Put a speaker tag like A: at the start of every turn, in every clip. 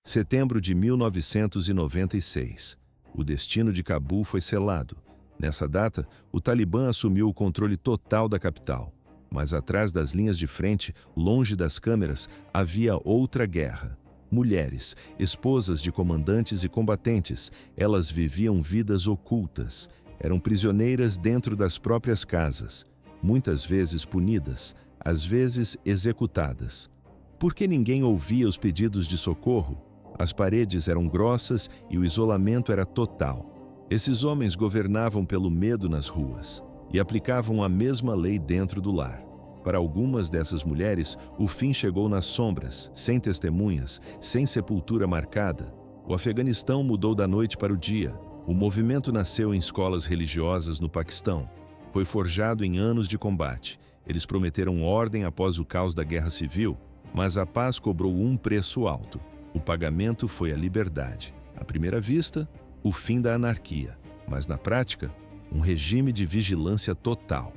A: Setembro de 1996. O destino de Cabul foi selado. Nessa data, o Talibã assumiu o controle total da capital. Mas atrás das linhas de frente, longe das câmeras, havia outra guerra. Mulheres, esposas de comandantes e combatentes, elas viviam vidas ocultas. Eram prisioneiras dentro das próprias casas, muitas vezes punidas, às vezes executadas. Por que ninguém ouvia os pedidos de socorro? As paredes eram grossas e o isolamento era total. Esses homens governavam pelo medo nas ruas e aplicavam a mesma lei dentro do lar. Para algumas dessas mulheres, o fim chegou nas sombras, sem testemunhas, sem sepultura marcada. O Afeganistão mudou da noite para o dia. O movimento nasceu em escolas religiosas no Paquistão. Foi forjado em anos de combate. Eles prometeram ordem após o caos da guerra civil, mas a paz cobrou um preço alto. O pagamento foi a liberdade. À primeira vista, o fim da anarquia, mas na prática, um regime de vigilância total.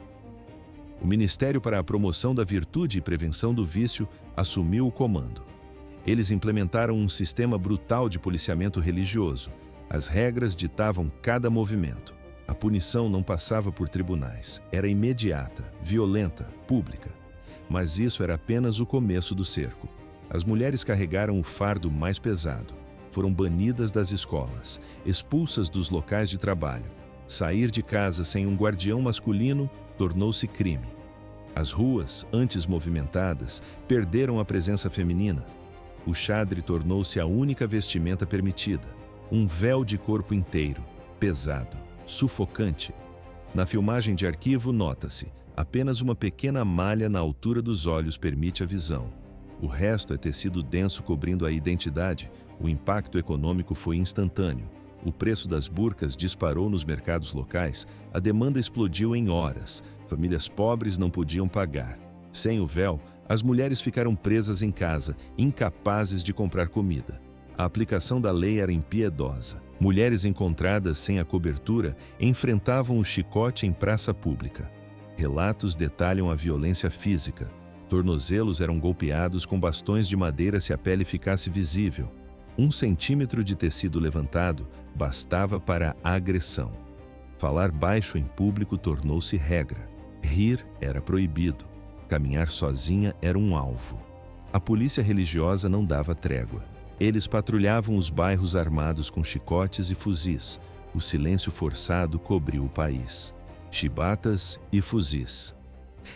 A: O Ministério para a Promoção da Virtude e Prevenção do Vício assumiu o comando. Eles implementaram um sistema brutal de policiamento religioso. As regras ditavam cada movimento. A punição não passava por tribunais. Era imediata, violenta, pública. Mas isso era apenas o começo do cerco. As mulheres carregaram o fardo mais pesado. Foram banidas das escolas, expulsas dos locais de trabalho. Sair de casa sem um guardião masculino tornou-se crime. As ruas, antes movimentadas, perderam a presença feminina. O chadre tornou-se a única vestimenta permitida. Um véu de corpo inteiro, pesado, sufocante. Na filmagem de arquivo, nota-se: apenas uma pequena malha na altura dos olhos permite a visão. O resto é tecido denso cobrindo a identidade. O impacto econômico foi instantâneo. O preço das burcas disparou nos mercados locais. A demanda explodiu em horas. Famílias pobres não podiam pagar. Sem o véu, as mulheres ficaram presas em casa, incapazes de comprar comida. A aplicação da lei era impiedosa. Mulheres encontradas sem a cobertura enfrentavam o chicote em praça pública. Relatos detalham a violência física. Tornozelos eram golpeados com bastões de madeira se a pele ficasse visível. 1 centímetro de tecido levantado bastava para a agressão. Falar baixo em público tornou-se regra. Rir era proibido. Caminhar sozinha era um alvo. A polícia religiosa não dava trégua. Eles patrulhavam os bairros armados com chicotes e fuzis. O silêncio forçado cobriu o país. Chibatas e fuzis.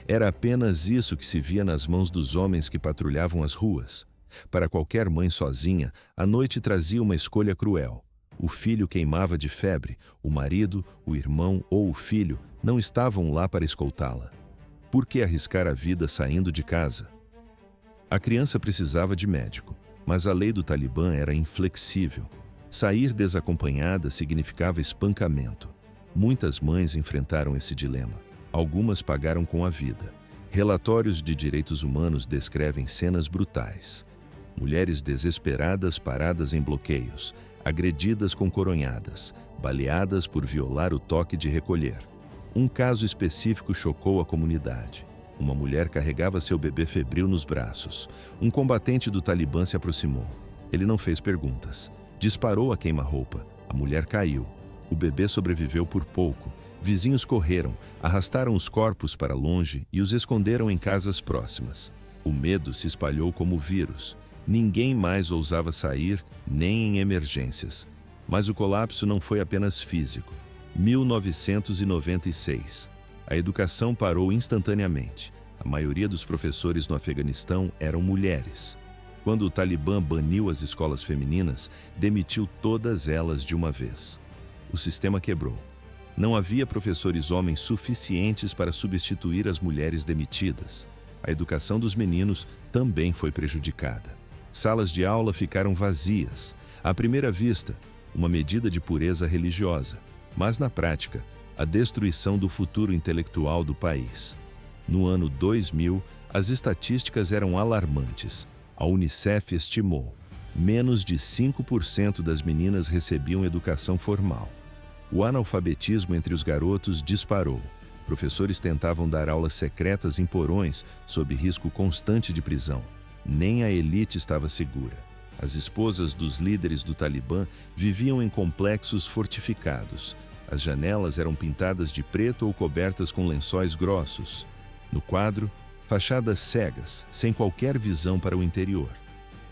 A: Era apenas isso que se via nas mãos dos homens que patrulhavam as ruas. Para qualquer mãe sozinha, a noite trazia uma escolha cruel. O filho queimava de febre, o marido, o irmão ou o filho não estavam lá para escoltá-la. Por que arriscar a vida saindo de casa? A criança precisava de médico, mas a lei do Talibã era inflexível. Sair desacompanhada significava espancamento. Muitas mães enfrentaram esse dilema. Algumas pagaram com a vida. Relatórios de direitos humanos descrevem cenas brutais. Mulheres desesperadas paradas em bloqueios, agredidas com coronhadas, baleadas por violar o toque de recolher. Um caso específico chocou a comunidade. Uma mulher carregava seu bebê febril nos braços. Um combatente do Talibã se aproximou. Ele não fez perguntas. Disparou a queima-roupa. A mulher caiu. O bebê sobreviveu por pouco. Vizinhos correram, arrastaram os corpos para longe e os esconderam em casas próximas. O medo se espalhou como vírus. Ninguém mais ousava sair, nem em emergências. Mas o colapso não foi apenas físico. 1996. A educação parou instantaneamente. A maioria dos professores no Afeganistão eram mulheres. Quando o Talibã baniu as escolas femininas, demitiu todas elas de uma vez. O sistema quebrou. Não havia professores homens suficientes para substituir as mulheres demitidas. A educação dos meninos também foi prejudicada. Salas de aula ficaram vazias. À primeira vista, uma medida de pureza religiosa, mas na prática, a destruição do futuro intelectual do país. No ano 2000, as estatísticas eram alarmantes. A Unicef estimou: menos de 5% das meninas recebiam educação formal. O analfabetismo entre os garotos disparou. Professores tentavam dar aulas secretas em porões, sob risco constante de prisão. Nem a elite estava segura. As esposas dos líderes do Talibã viviam em complexos fortificados. As janelas eram pintadas de preto ou cobertas com lençóis grossos. No quadro, fachadas cegas, sem qualquer visão para o interior.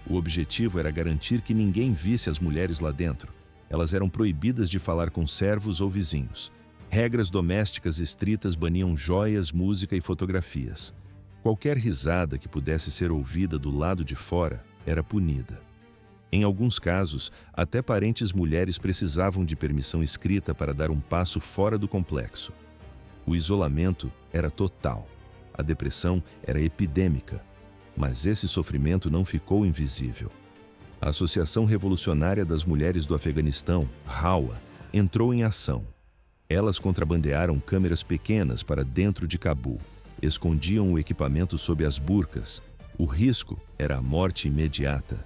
A: O objetivo era garantir que ninguém visse as mulheres lá dentro. Elas eram proibidas de falar com servos ou vizinhos. Regras domésticas estritas baniam joias, música e fotografias. Qualquer risada que pudesse ser ouvida do lado de fora era punida. Em alguns casos, até parentes mulheres precisavam de permissão escrita para dar um passo fora do complexo. O isolamento era total. A depressão era epidêmica. Mas esse sofrimento não ficou invisível. A Associação Revolucionária das Mulheres do Afeganistão, RAWA, entrou em ação. Elas contrabandearam câmeras pequenas para dentro de Cabul. Escondiam o equipamento sob as burcas. O risco era a morte imediata.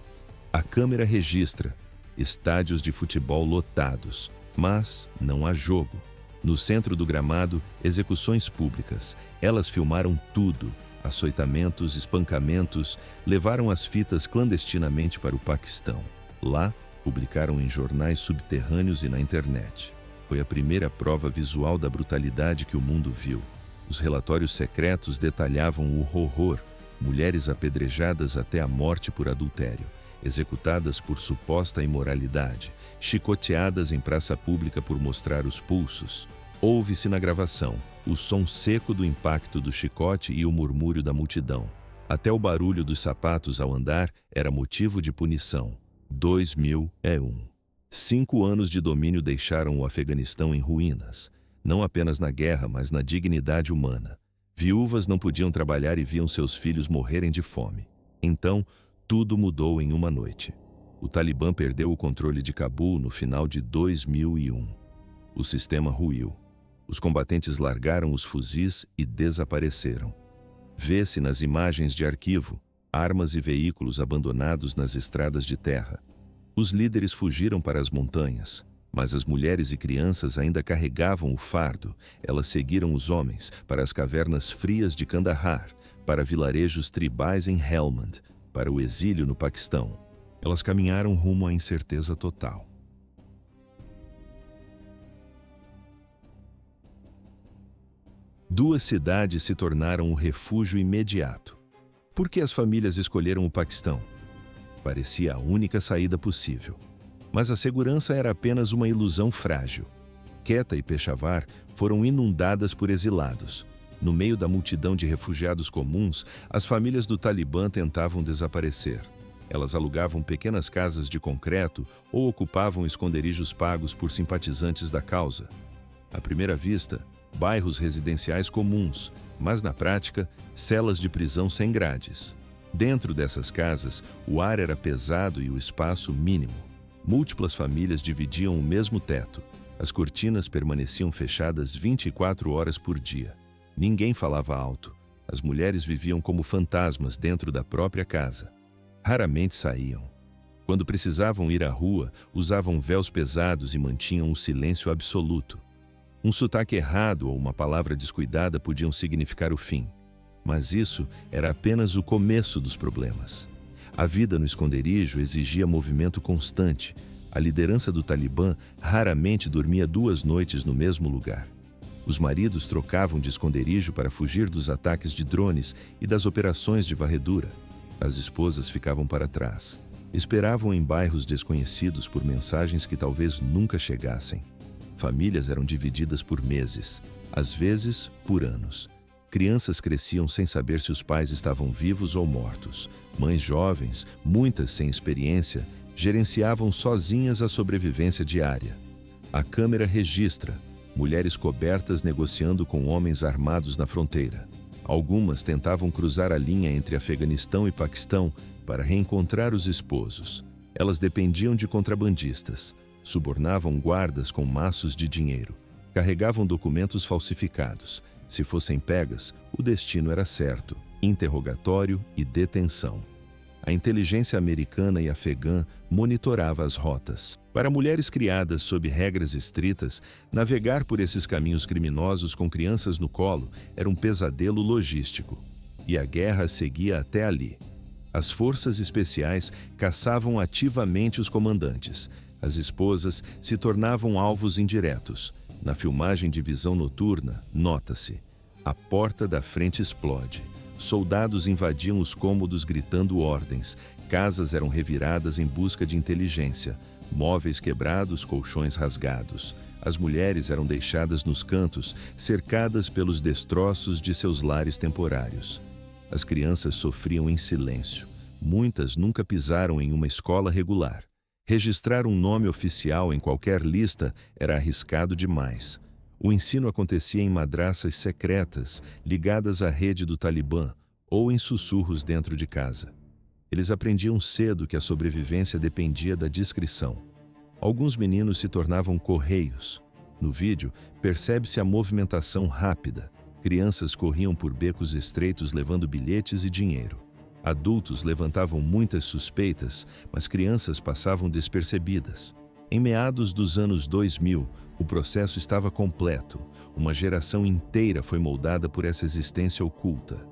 A: A câmera registra estádios de futebol lotados, mas não há jogo. No centro do gramado, execuções públicas. Elas filmaram tudo. Açoitamentos, espancamentos, levaram as fitas clandestinamente para o Paquistão. Lá, publicaram em jornais subterrâneos e na internet. Foi a primeira prova visual da brutalidade que o mundo viu. Os relatórios secretos detalhavam o horror. Mulheres apedrejadas até a morte por adultério, executadas por suposta imoralidade, chicoteadas em praça pública por mostrar os pulsos. Ouve-se na gravação o som seco do impacto do chicote e o murmúrio da multidão. Até o barulho dos sapatos ao andar era motivo de punição. 2001. 5 anos de domínio deixaram o Afeganistão em ruínas, não apenas na guerra, mas na dignidade humana. Viúvas não podiam trabalhar e viam seus filhos morrerem de fome. Então, tudo mudou em uma noite. O Talibã perdeu o controle de Cabul no final de 2001. O sistema ruiu. Os combatentes largaram os fuzis e desapareceram. Vê-se nas imagens de arquivo, armas e veículos abandonados nas estradas de terra. Os líderes fugiram para as montanhas, mas as mulheres e crianças ainda carregavam o fardo. Elas seguiram os homens para as cavernas frias de Kandahar, para vilarejos tribais em Helmand, para o exílio no Paquistão. Elas caminharam rumo à incerteza total. Duas cidades se tornaram o refúgio imediato. Por que as famílias escolheram o Paquistão? Parecia a única saída possível. Mas a segurança era apenas uma ilusão frágil. Quetta e Peshawar foram inundadas por exilados. No meio da multidão de refugiados comuns, as famílias do Talibã tentavam desaparecer. Elas alugavam pequenas casas de concreto ou ocupavam esconderijos pagos por simpatizantes da causa. À primeira vista, bairros residenciais comuns, mas na prática, celas de prisão sem grades. Dentro dessas casas, o ar era pesado e o espaço mínimo. Múltiplas famílias dividiam o mesmo teto. As cortinas permaneciam fechadas 24 horas por dia. Ninguém falava alto. As mulheres viviam como fantasmas dentro da própria casa. Raramente saíam. Quando precisavam ir à rua, usavam véus pesados e mantinham um silêncio absoluto. Um sotaque errado ou uma palavra descuidada podiam significar o fim. Mas isso era apenas o começo dos problemas. A vida no esconderijo exigia movimento constante. A liderança do Talibã raramente dormia 2 noites no mesmo lugar. Os maridos trocavam de esconderijo para fugir dos ataques de drones e das operações de varredura. As esposas ficavam para trás. Esperavam em bairros desconhecidos por mensagens que talvez nunca chegassem. Famílias eram divididas por meses, às vezes por anos. Crianças cresciam sem saber se os pais estavam vivos ou mortos. Mães jovens, muitas sem experiência, gerenciavam sozinhas a sobrevivência diária. A câmera registra mulheres cobertas negociando com homens armados na fronteira. Algumas tentavam cruzar a linha entre Afeganistão e Paquistão para reencontrar os esposos. Elas dependiam de contrabandistas, subornavam guardas com maços de dinheiro, carregavam documentos falsificados. Se fossem pegas, o destino era certo: interrogatório e detenção. A inteligência americana e afegã monitorava as rotas. Para mulheres criadas sob regras estritas, navegar por esses caminhos criminosos com crianças no colo era um pesadelo logístico. E a guerra seguia até ali. As forças especiais caçavam ativamente os comandantes. As esposas se tornavam alvos indiretos. Na filmagem de visão noturna, nota-se: a porta da frente explode. Soldados invadiam os cômodos gritando ordens. Casas eram reviradas em busca de inteligência. Móveis quebrados, colchões rasgados. As mulheres eram deixadas nos cantos, cercadas pelos destroços de seus lares temporários. As crianças sofriam em silêncio. Muitas nunca pisaram em uma escola regular. Registrar um nome oficial em qualquer lista era arriscado demais. O ensino acontecia em madraças secretas, ligadas à rede do Talibã, ou em sussurros dentro de casa. Eles aprendiam cedo que a sobrevivência dependia da discrição. Alguns meninos se tornavam correios. No vídeo, percebe-se a movimentação rápida. Crianças corriam por becos estreitos levando bilhetes e dinheiro. Adultos levantavam muitas suspeitas, mas crianças passavam despercebidas. Em meados dos anos 2000, o processo estava completo. Uma geração inteira foi moldada por essa existência oculta.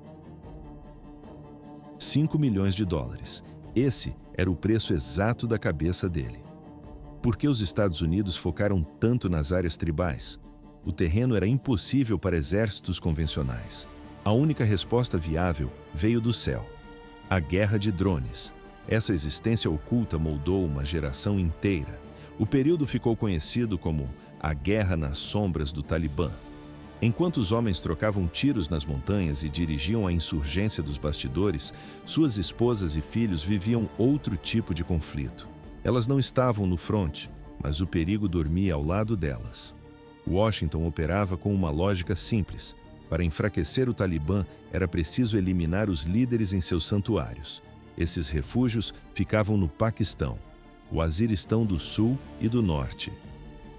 A: 5 milhões de dólares. Esse era o preço exato da cabeça dele. Por que os Estados Unidos focaram tanto nas áreas tribais? O terreno era impossível para exércitos convencionais. A única resposta viável veio do céu: a guerra de drones. Essa existência oculta moldou uma geração inteira. O período ficou conhecido como a Guerra nas Sombras do Talibã. Enquanto os homens trocavam tiros nas montanhas e dirigiam a insurgência dos bastidores, suas esposas e filhos viviam outro tipo de conflito. Elas não estavam no fronte, mas o perigo dormia ao lado delas. Washington operava com uma lógica simples. Para enfraquecer o Talibã, era preciso eliminar os líderes em seus santuários. Esses refúgios ficavam no Paquistão, o Waziristão do Sul e do Norte.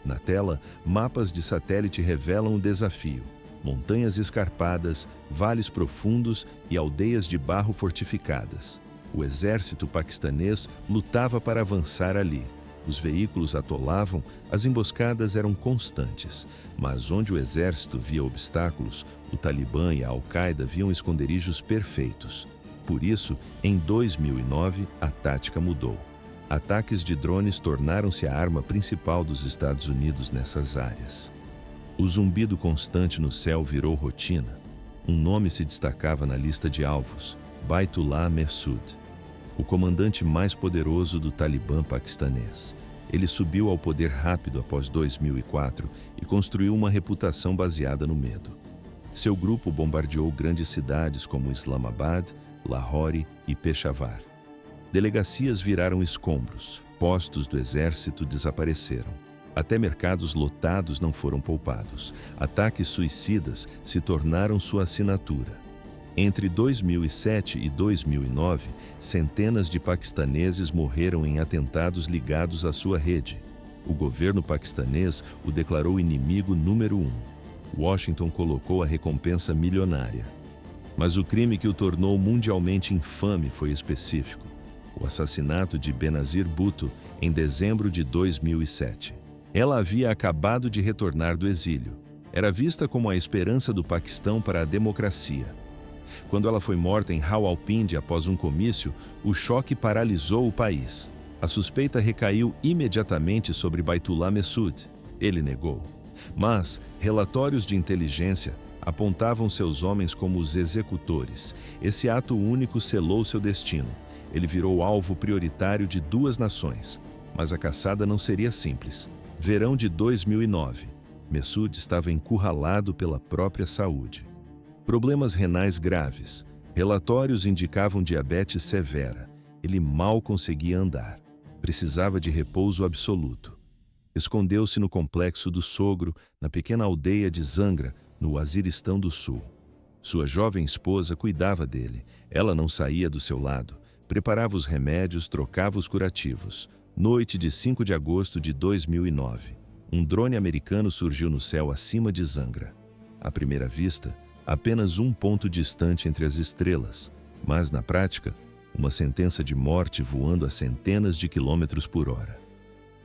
A: Na tela, mapas de satélite revelam o desafio: montanhas escarpadas, vales profundos e aldeias de barro fortificadas. O exército paquistanês lutava para avançar ali. Os veículos atolavam, as emboscadas eram constantes. Mas onde o exército via obstáculos, o Talibã e a Al-Qaeda viam esconderijos perfeitos. Por isso, em 2009, a tática mudou. Ataques de drones tornaram-se a arma principal dos Estados Unidos nessas áreas. O zumbido constante no céu virou rotina. Um nome se destacava na lista de alvos: Baitullah Mehsud, o comandante mais poderoso do Talibã paquistanês. Ele subiu ao poder rápido após 2004 e construiu uma reputação baseada no medo. Seu grupo bombardeou grandes cidades como Islamabad, Lahore e Peshawar. Delegacias viraram escombros, postos do exército desapareceram. Até mercados lotados não foram poupados. Ataques suicidas se tornaram sua assinatura. Entre 2007 e 2009, centenas de paquistaneses morreram em atentados ligados à sua rede. O governo paquistanês o declarou inimigo número 1. Washington colocou a recompensa milionária. Mas o crime que o tornou mundialmente infame foi específico: o assassinato de Benazir Bhutto em dezembro de 2007. Ela havia acabado de retornar do exílio. Era vista como a esperança do Paquistão para a democracia. Quando ela foi morta em Rawalpindi após um comício, o choque paralisou o país. A suspeita recaiu imediatamente sobre Baitullah Mehsud. Ele negou. Mas relatórios de inteligência apontavam seus homens como os executores. Esse ato único selou seu destino. Ele virou alvo prioritário de 2 nações. Mas a caçada não seria simples. Verão de 2009. Mehsud estava encurralado pela própria saúde. Problemas renais graves. Relatórios indicavam diabetes severa. Ele mal conseguia andar. Precisava de repouso absoluto. Escondeu-se no complexo do sogro, na pequena aldeia de Zangra, no Waziristão do Sul. Sua jovem esposa cuidava dele. Ela não saía do seu lado. Preparava os remédios, trocava os curativos. Noite de 5 de agosto de 2009. Um drone americano surgiu no céu acima de Zangra. À primeira vista, apenas um ponto distante entre as estrelas, mas, na prática, uma sentença de morte voando a centenas de quilômetros por hora.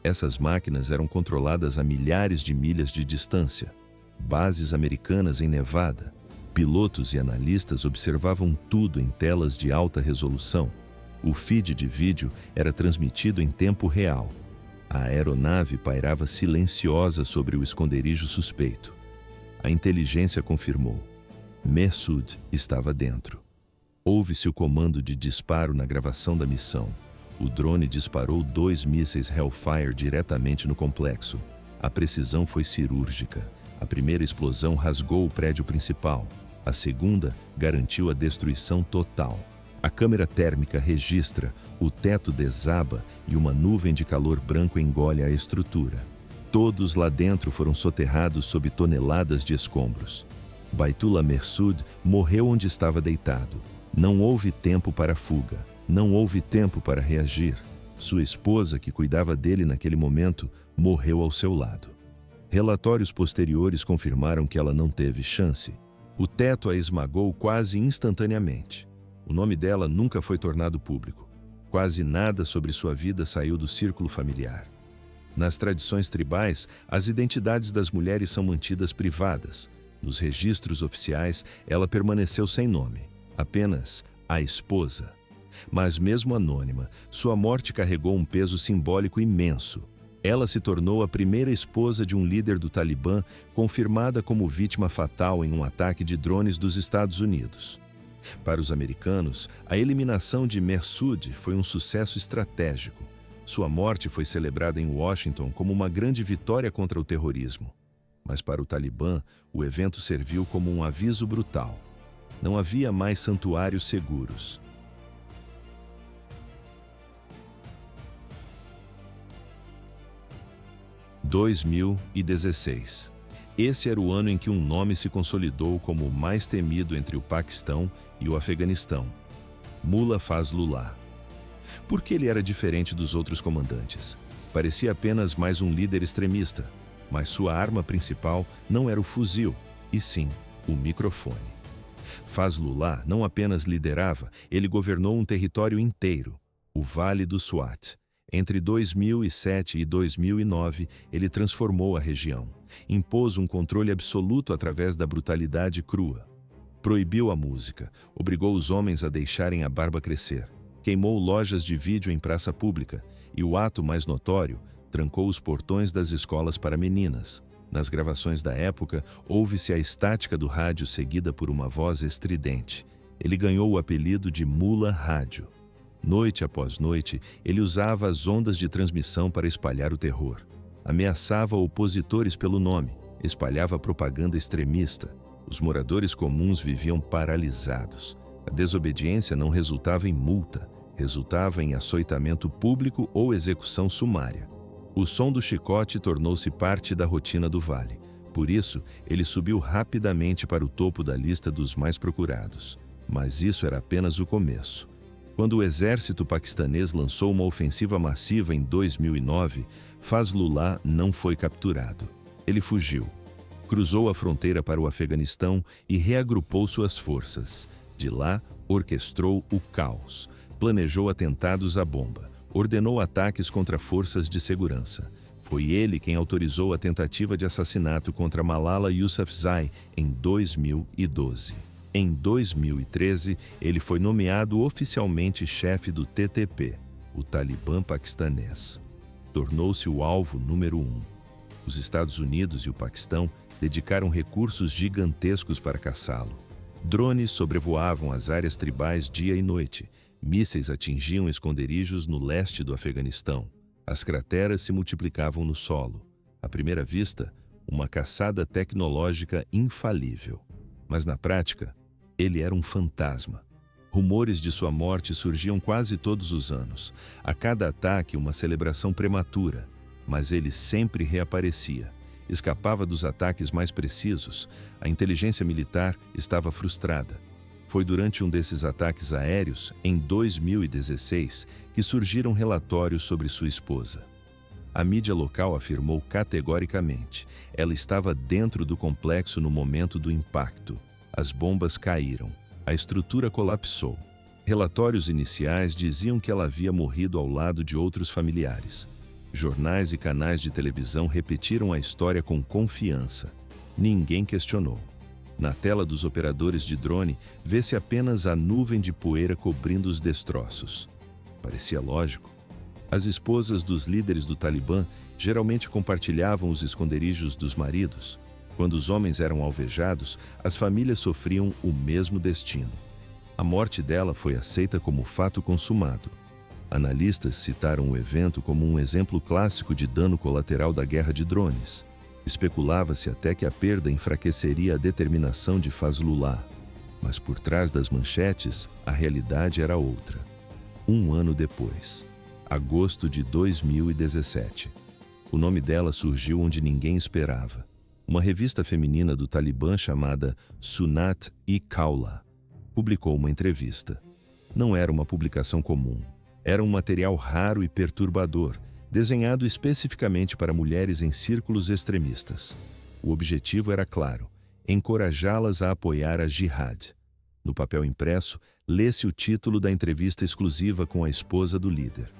A: Essas máquinas eram controladas a milhares de milhas de distância. Bases americanas em Nevada. Pilotos e analistas observavam tudo em telas de alta resolução. O feed de vídeo era transmitido em tempo real. A aeronave pairava silenciosa sobre o esconderijo suspeito. A inteligência confirmou. Mehsud estava dentro. Houve-se o comando de disparo na gravação da missão. O drone disparou 2 mísseis Hellfire diretamente no complexo. A precisão foi cirúrgica. A primeira explosão rasgou o prédio principal. A segunda garantiu a destruição total. A câmera térmica registra, o teto desaba e uma nuvem de calor branco engole a estrutura. Todos lá dentro foram soterrados sob toneladas de escombros. Baitullah Mehsud morreu onde estava deitado. Não houve tempo para fuga. Não houve tempo para reagir. Sua esposa, que cuidava dele naquele momento, morreu ao seu lado. Relatórios posteriores confirmaram que ela não teve chance. O teto a esmagou quase instantaneamente. O nome dela nunca foi tornado público. Quase nada sobre sua vida saiu do círculo familiar. Nas tradições tribais, as identidades das mulheres são mantidas privadas. Nos registros oficiais, ela permaneceu sem nome, apenas a esposa. Mas mesmo anônima, sua morte carregou um peso simbólico imenso. Ela se tornou a primeira esposa de um líder do Talibã confirmada como vítima fatal em um ataque de drones dos Estados Unidos. Para os americanos, a eliminação de Mehsud foi um sucesso estratégico. Sua morte foi celebrada em Washington como uma grande vitória contra o terrorismo. Mas para o Talibã, o evento serviu como um aviso brutal. Não havia mais santuários seguros. – 2016. Esse era o ano em que um nome se consolidou como o mais temido entre o Paquistão e o Afeganistão: Mullah Fazlullah. Por que ele era diferente dos outros comandantes? Parecia apenas mais um líder extremista, mas sua arma principal não era o fuzil, e sim o microfone. Fazlullah não apenas liderava, ele governou um território inteiro, o Vale do Swat. Entre 2007 e 2009, ele transformou a região. Impôs um controle absoluto através da brutalidade crua. Proibiu a música, obrigou os homens a deixarem a barba crescer, queimou lojas de vídeo em praça pública e, o ato mais notório, trancou os portões das escolas para meninas. Nas gravações da época, ouve-se a estática do rádio seguida por uma voz estridente. Ele ganhou o apelido de Mullah Rádio. Noite após noite, ele usava as ondas de transmissão para espalhar o terror. Ameaçava opositores pelo nome, espalhava propaganda extremista. Os moradores comuns viviam paralisados. A desobediência não resultava em multa, resultava em açoitamento público ou execução sumária. O som do chicote tornou-se parte da rotina do vale. Por isso, ele subiu rapidamente para o topo da lista dos mais procurados. Mas isso era apenas o começo. Quando o exército paquistanês lançou uma ofensiva massiva em 2009, Fazlullah não foi capturado. Ele fugiu. Cruzou a fronteira para o Afeganistão e reagrupou suas forças. De lá, orquestrou o caos, planejou atentados à bomba, ordenou ataques contra forças de segurança. Foi ele quem autorizou a tentativa de assassinato contra Malala Yousafzai em 2012. Em 2013, ele foi nomeado oficialmente chefe do TTP, o Talibã paquistanês. Tornou-se o alvo número 1. Os Estados Unidos e o Paquistão dedicaram recursos gigantescos para caçá-lo. Drones sobrevoavam as áreas tribais dia e noite. Mísseis atingiam esconderijos no leste do Afeganistão. As crateras se multiplicavam no solo. À primeira vista, uma caçada tecnológica infalível. Mas na prática, ele era um fantasma. Rumores de sua morte surgiam quase todos os anos. A cada ataque, uma celebração prematura. Mas ele sempre reaparecia. Escapava dos ataques mais precisos. A inteligência militar estava frustrada. Foi durante um desses ataques aéreos, em 2016, que surgiram relatórios sobre sua esposa. A mídia local afirmou categoricamente: ela estava dentro do complexo no momento do impacto. As bombas caíram. A estrutura colapsou. Relatórios iniciais diziam que ela havia morrido ao lado de outros familiares. Jornais e canais de televisão repetiram a história com confiança. Ninguém questionou. Na tela dos operadores de drone, vê-se apenas a nuvem de poeira cobrindo os destroços. parecia lógico. As esposas dos líderes do Talibã geralmente compartilhavam os esconderijos dos maridos. Quando os homens eram alvejados, as famílias sofriam o mesmo destino. A morte dela foi aceita como fato consumado. Analistas citaram o evento como um exemplo clássico de dano colateral da guerra de drones. Especulava-se até que a perda enfraqueceria a determinação de Fazlullah. Mas por trás das manchetes, a realidade era outra. Um ano depois, agosto de 2017, o nome dela surgiu onde ninguém esperava. Uma revista feminina do Talibã chamada Sunat-e-Qawla publicou uma entrevista. Não era uma publicação comum. Era um material raro e perturbador, desenhado especificamente para mulheres em círculos extremistas. O objetivo era claro: encorajá-las a apoiar a jihad. No papel impresso, lê-se o título da entrevista exclusiva com a esposa do líder.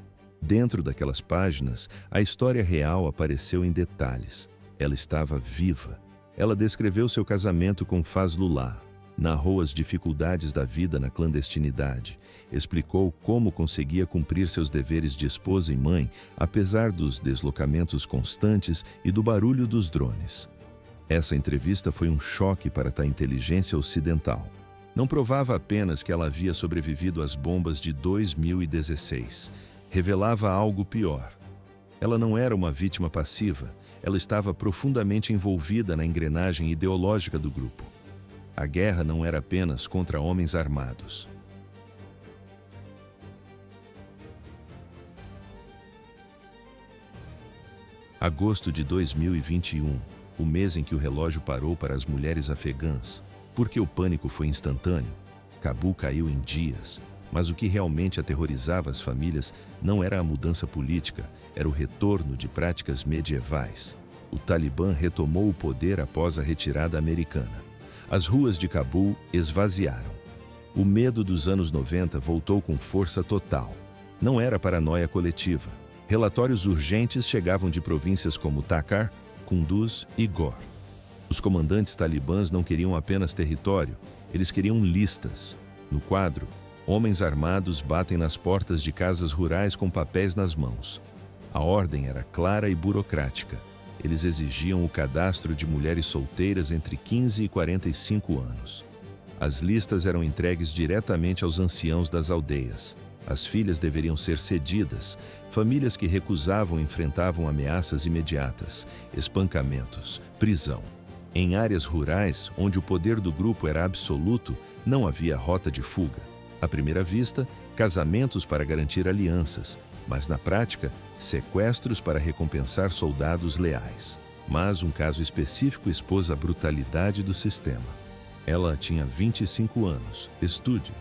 A: Dentro daquelas páginas, a história real apareceu em detalhes. Ela estava viva. Ela descreveu seu casamento com Fazlullah, narrou as dificuldades da vida na clandestinidade, explicou como conseguia cumprir seus deveres de esposa e mãe, apesar dos deslocamentos constantes e do barulho dos drones. Essa entrevista foi um choque para a inteligência ocidental. Não provava apenas que ela havia sobrevivido às bombas de 2016. Revelava algo pior. Ela não era uma vítima passiva, ela estava profundamente envolvida na engrenagem ideológica do grupo. A guerra não era apenas contra homens armados. Agosto de 2021, o mês em que o relógio parou para as mulheres afegãs. Porque o pânico foi instantâneo, Cabul caiu em dias. Mas o que realmente aterrorizava as famílias não era a mudança política, era o retorno de práticas medievais. O Talibã retomou o poder após a retirada americana. As ruas de Cabul esvaziaram. O medo dos anos 90 voltou com força total. Não era paranoia coletiva. Relatórios urgentes chegavam de províncias como Takhar, Kunduz e Ghor. Os comandantes talibãs não queriam apenas território, eles queriam listas. No quadro, homens armados batem nas portas de casas rurais com papéis nas mãos. A ordem era clara e burocrática. Eles exigiam o cadastro de mulheres solteiras entre 15 e 45 anos. As listas eram entregues diretamente aos anciãos das aldeias. As filhas deveriam ser cedidas. Famílias que recusavam enfrentavam ameaças imediatas, espancamentos, prisão. Em áreas rurais, onde o poder do grupo era absoluto, não havia rota de fuga. À primeira vista, casamentos para garantir alianças, mas na prática, sequestros para recompensar soldados leais. Mas um caso específico expôs a brutalidade do sistema. Ela tinha 25 anos, estude,